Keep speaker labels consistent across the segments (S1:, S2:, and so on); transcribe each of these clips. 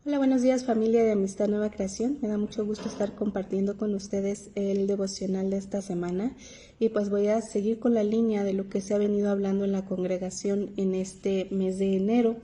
S1: Hola, buenos días familia de Amistad Nueva Creación. Me da mucho gusto estar compartiendo con ustedes el devocional de esta semana y pues voy a seguir con la línea de lo que se ha venido hablando en la congregación en este mes de enero.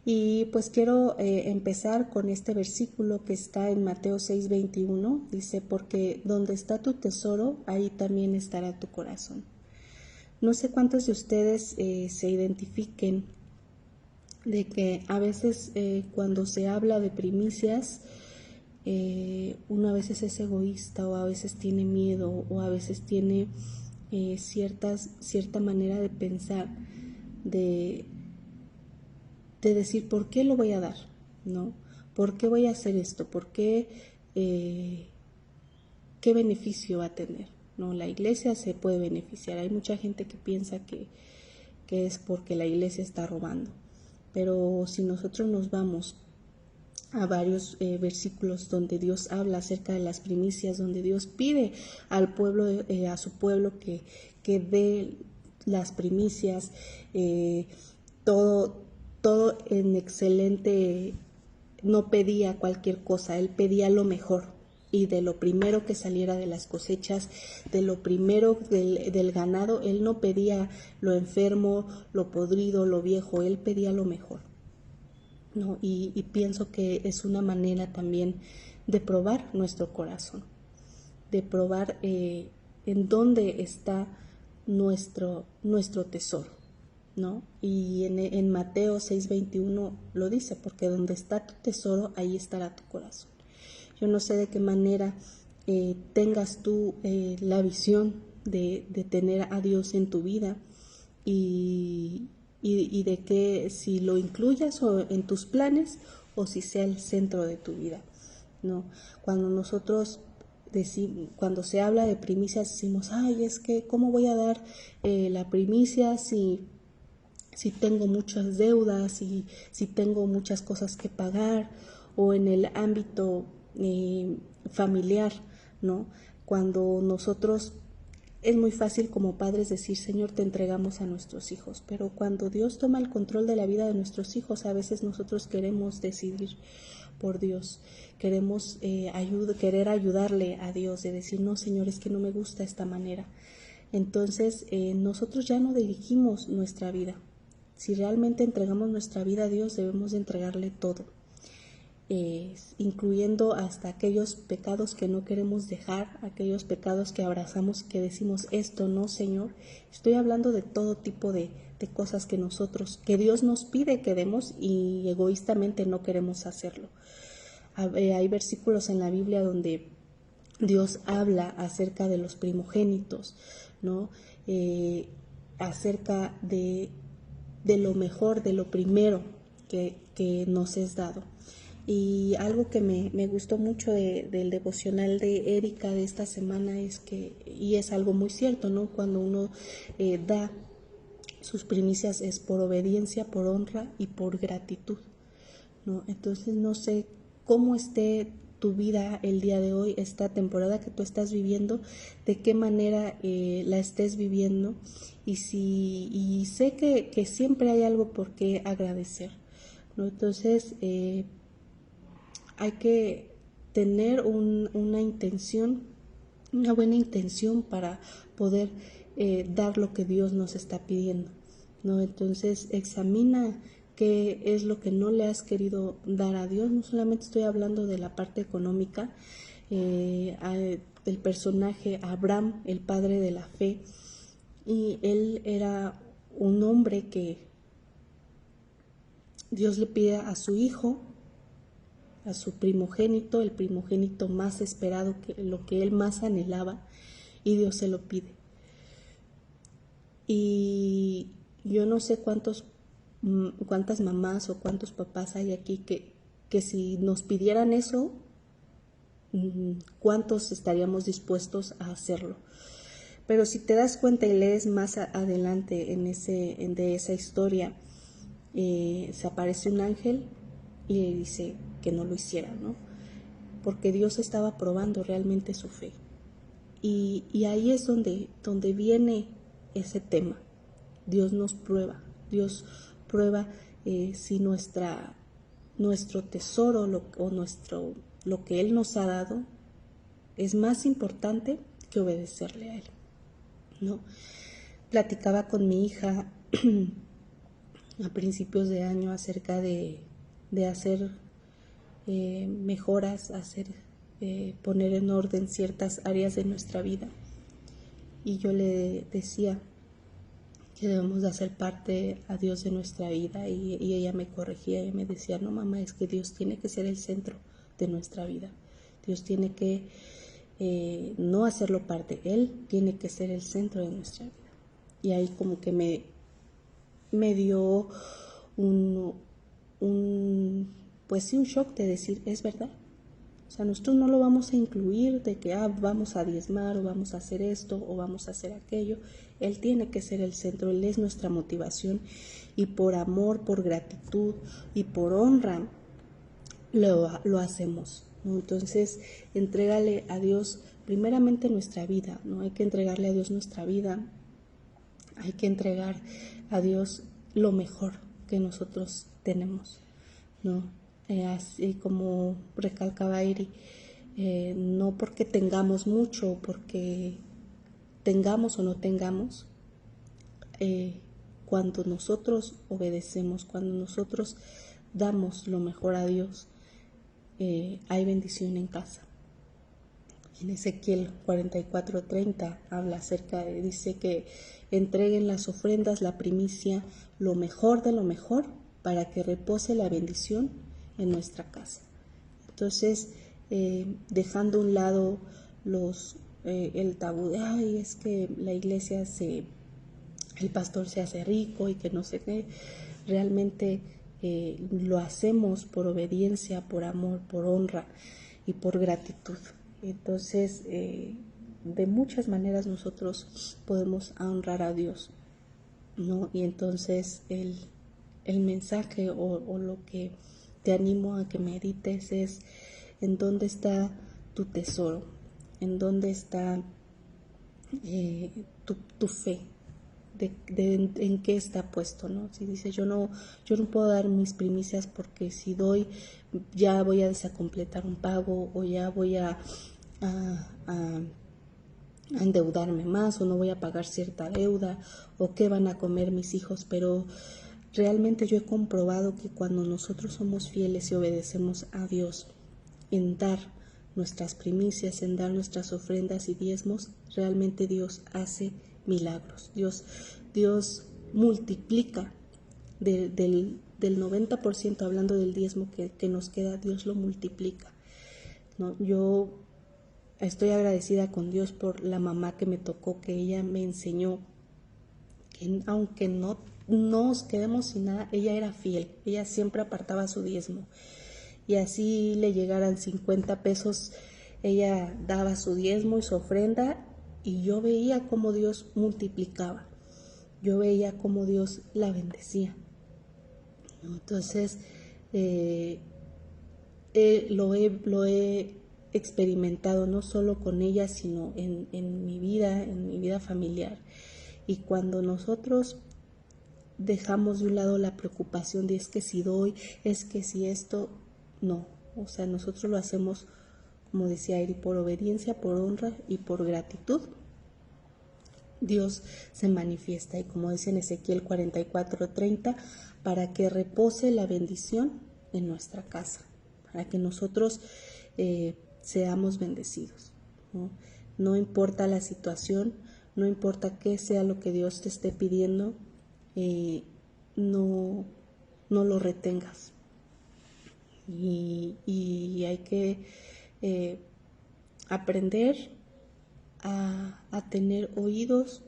S1: Y pues quiero empezar con este versículo que está en Mateo 6:21. Dice, porque donde está tu tesoro, ahí también estará tu corazón. No sé cuántos de ustedes se identifiquen de que a veces cuando se habla de primicias, uno a veces es egoísta o a veces tiene miedo o a veces tiene cierta manera de pensar, de, de decir, ¿por qué lo voy a dar? ¿No? ¿Por qué voy a hacer esto? ¿Por qué? ¿Qué beneficio va a tener? ¿No? La iglesia se puede beneficiar. Hay mucha gente que piensa que es porque la iglesia está robando. Pero si nosotros nos vamos a varios versículos donde Dios habla acerca de las primicias, donde Dios pide al pueblo, a su pueblo que dé las primicias, todo, todo en excelente, no pedía cualquier cosa, él pedía lo mejor. Y de lo primero que saliera de las cosechas, de lo primero del ganado, él no pedía lo enfermo, lo podrido, lo viejo, él pedía lo mejor. ¿No? Y pienso que es una manera también de probar nuestro corazón, de probar en dónde está nuestro tesoro, ¿no? Y en Mateo 6:21 lo dice, porque donde está tu tesoro, ahí estará tu corazón. Yo no sé de qué manera tengas tú la visión de tener a Dios en tu vida y, y de que si lo incluyas o en tus planes o si sea el centro de tu vida, ¿no? Cuando nosotros cuando se habla de primicias decimos, ay, es que ¿cómo voy a dar la primicia si tengo muchas deudas, si tengo muchas cosas que pagar, o en el ámbito familiar, ¿no? Cuando nosotros es muy fácil como padres decir, Señor, te entregamos a nuestros hijos, pero cuando Dios toma el control de la vida de nuestros hijos, a veces nosotros queremos decidir por Dios, queremos querer ayudarle a Dios, de decir, no, Señor, es que no me gusta esta manera. Entonces, nosotros ya no dirigimos nuestra vida. Si realmente entregamos nuestra vida a Dios, debemos de entregarle todo, incluyendo hasta aquellos pecados que no queremos dejar, aquellos pecados que abrazamos, que decimos, esto no, Señor. Estoy hablando de todo tipo de cosas que Dios nos pide que demos y egoístamente no queremos hacerlo. Hay versículos en la Biblia donde Dios habla acerca de los primogénitos, ¿no? Acerca de lo mejor, de lo primero que nos es dado. Y algo que me gustó mucho del devocional de Erika de esta semana es que, y es algo muy cierto, ¿no? Cuando uno da sus primicias es por obediencia, por honra y por gratitud, ¿no? Entonces no sé cómo esté tu vida el día de hoy, esta temporada que tú estás viviendo, de qué manera la estés viviendo y sé que siempre hay algo por qué agradecer, ¿no? Entonces hay que tener una intención, una buena intención para poder dar lo que Dios nos está pidiendo, ¿no? Entonces examina qué es lo que no le has querido dar a Dios. No solamente estoy hablando de la parte económica, el personaje Abraham, el padre de la fe, y él era un hombre que Dios le pide a su hijo, a su primogénito, el primogénito más esperado, lo que él más anhelaba, y Dios se lo pide. Y yo no sé cuántas mamás o cuántos papás hay aquí que si nos pidieran eso, cuántos estaríamos dispuestos a hacerlo. Pero si te das cuenta y lees más adelante de esa historia, se aparece un ángel y le dice que no lo hiciera, ¿no? Porque Dios estaba probando realmente su fe. Y ahí es donde viene ese tema. Dios nos prueba, Dios prueba si nuestro tesoro lo que Él nos ha dado es más importante que obedecerle a Él, ¿no? Platicaba con mi hija a principios de año acerca de hacer mejoras, poner en orden ciertas áreas de nuestra vida. Y yo le decía que debemos de hacer parte a Dios de nuestra vida, y ella me corregía y me decía, no mamá, es que Dios tiene que ser el centro de nuestra vida. Dios tiene que no hacerlo parte, Él tiene que ser el centro de nuestra vida. Y ahí como que me dio pues sí, un shock de decir, es verdad. O sea, nosotros no lo vamos a incluir de que vamos a diezmar o vamos a hacer esto o vamos a hacer aquello. Él tiene que ser el centro, Él es nuestra motivación, y por amor, por gratitud y por honra lo hacemos, ¿no? Entonces, entrégale a Dios primeramente nuestra vida, ¿no? Hay que entregarle a Dios nuestra vida, hay que entregar a Dios lo mejor que nosotros tenemos, ¿no? Así como recalcaba Eri, no porque tengamos mucho, porque tengamos o no tengamos, cuando nosotros obedecemos, cuando nosotros damos lo mejor a Dios, hay bendición en casa. En Ezequiel 44:30 habla dice que entreguen las ofrendas, la primicia, lo mejor de lo mejor, para que repose la bendición en nuestra casa. Entonces, dejando a un lado el tabú de, es que la iglesia el pastor se hace rico y que no sé qué, realmente lo hacemos por obediencia, por amor, por honra y por gratitud. Entonces, de muchas maneras nosotros podemos honrar a Dios, ¿no? Y entonces el mensaje o lo que te animo a que medites es: ¿en dónde está tu tesoro? ¿En dónde está tu fe? En qué está puesto, ¿no? Si dices, yo no puedo dar mis primicias porque si doy ya voy a desacompletar un pago, o ya voy a endeudarme más, o no voy a pagar cierta deuda, o qué van a comer mis hijos. Pero realmente yo he comprobado que cuando nosotros somos fieles y obedecemos a Dios en dar nuestras primicias, en dar nuestras ofrendas y diezmos, realmente Dios hace milagros. Dios multiplica del 90%, hablando del diezmo que nos queda, Dios lo multiplica, ¿no? Yo estoy agradecida con Dios por la mamá que me tocó, que ella me enseñó que aunque no nos quedemos sin nada, ella era fiel, ella siempre apartaba su diezmo, y así le llegaran 50 pesos, ella daba su diezmo y su ofrenda, y yo veía cómo Dios multiplicaba, yo veía cómo Dios la bendecía. Entonces, lo he experimentado no solo con ella, sino en mi vida familiar. Y cuando nosotros dejamos de un lado la preocupación de es que si doy, es que si esto, no, o sea, nosotros lo hacemos, como decía Eri, por obediencia, por honra y por gratitud, Dios se manifiesta. Y como dice en Ezequiel 44:30, para que repose la bendición en nuestra casa, para que nosotros seamos bendecidos, ¿no? No importa la situación, no importa qué sea lo que Dios te esté pidiendo, no lo retengas. Y hay que aprender a tener oídos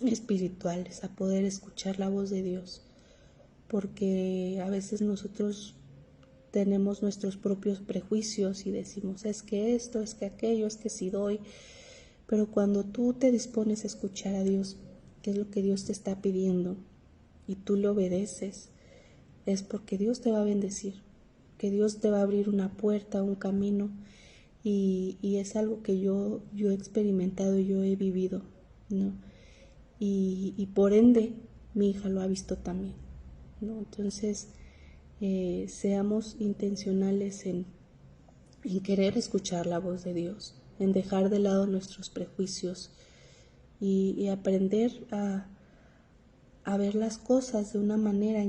S1: espirituales, a poder escuchar la voz de Dios, porque a veces nosotros tenemos nuestros propios prejuicios y decimos, es que esto, es que aquello, es que si doy. Pero cuando tú te dispones a escuchar a Dios, qué es lo que Dios te está pidiendo, y tú le obedeces, es porque Dios te va a bendecir, que Dios te va a abrir una puerta, un camino, y es algo que yo he experimentado, yo he vivido, ¿no? Y por ende mi hija lo ha visto también, ¿no? Entonces, seamos intencionales en querer escuchar la voz de Dios, en dejar de lado nuestros prejuicios y aprender a ver las cosas de una manera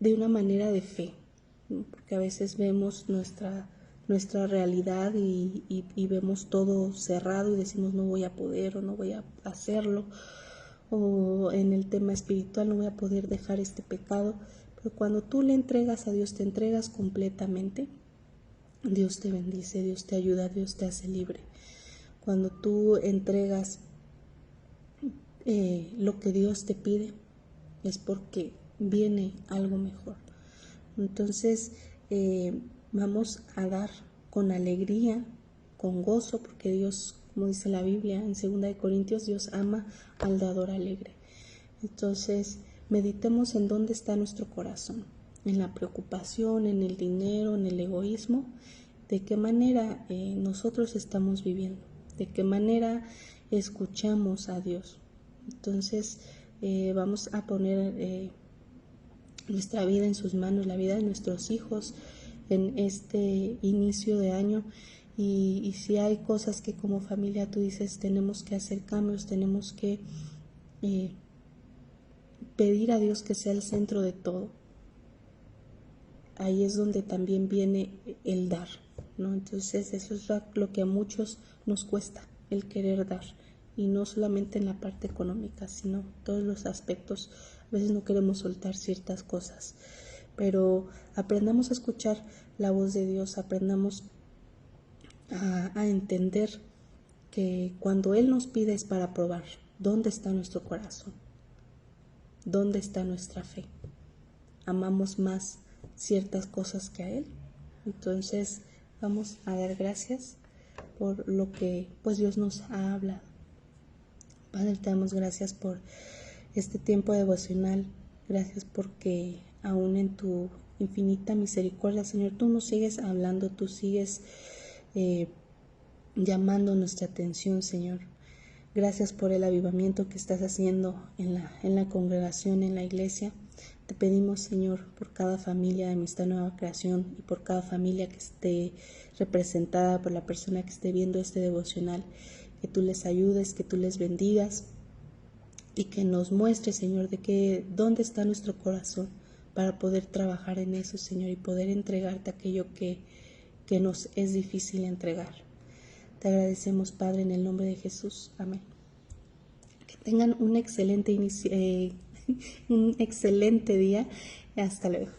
S1: de una manera de fe, ¿no? Porque a veces vemos nuestra realidad y vemos todo cerrado y decimos no voy a poder o no voy a hacerlo, o en el tema espiritual no voy a poder dejar este pecado. Pero cuando tú le entregas a Dios, te entregas completamente, Dios te bendice, Dios te ayuda, Dios te hace libre. Cuando tú entregas lo que Dios te pide, es porque viene algo mejor. Entonces vamos a dar con alegría, con gozo, porque Dios, como dice la Biblia en 2 Corintios, Dios ama al dador alegre. Entonces meditemos en dónde está nuestro corazón, en la preocupación, en el dinero, en el egoísmo, de qué manera nosotros estamos viviendo, de qué manera escuchamos a Dios. Entonces vamos a poner nuestra vida en sus manos, la vida de nuestros hijos en este inicio de año, y si hay cosas que como familia tú dices tenemos que hacer cambios, tenemos que pedir a Dios que sea el centro de todo. Ahí es donde también viene el dar, ¿no? Entonces eso es lo que a muchos nos cuesta, el querer dar, y no solamente en la parte económica, sino todos los aspectos. A veces no queremos soltar ciertas cosas, pero aprendamos a escuchar la voz de Dios, aprendamos a entender que cuando Él nos pide es para probar dónde está nuestro corazón, dónde está nuestra fe. Amamos más ciertas cosas que a Él. Entonces vamos a dar gracias por lo que pues Dios nos ha hablado. Padre, te damos gracias por este tiempo devocional. Gracias porque aún en tu infinita misericordia, Señor, tú nos sigues hablando, tú sigues llamando nuestra atención, Señor. Gracias por el avivamiento que estás haciendo en la congregación, en la iglesia. Te pedimos, Señor, por cada familia de Amistad Nueva Creación y por cada familia que esté representada, por la persona que esté viendo este devocional, que tú les ayudes, que tú les bendigas y que nos muestres, Señor, dónde está nuestro corazón para poder trabajar en eso, Señor, y poder entregarte aquello que nos es difícil entregar. Te agradecemos, Padre, en el nombre de Jesús. Amén. Que tengan un excelente día. Hasta luego.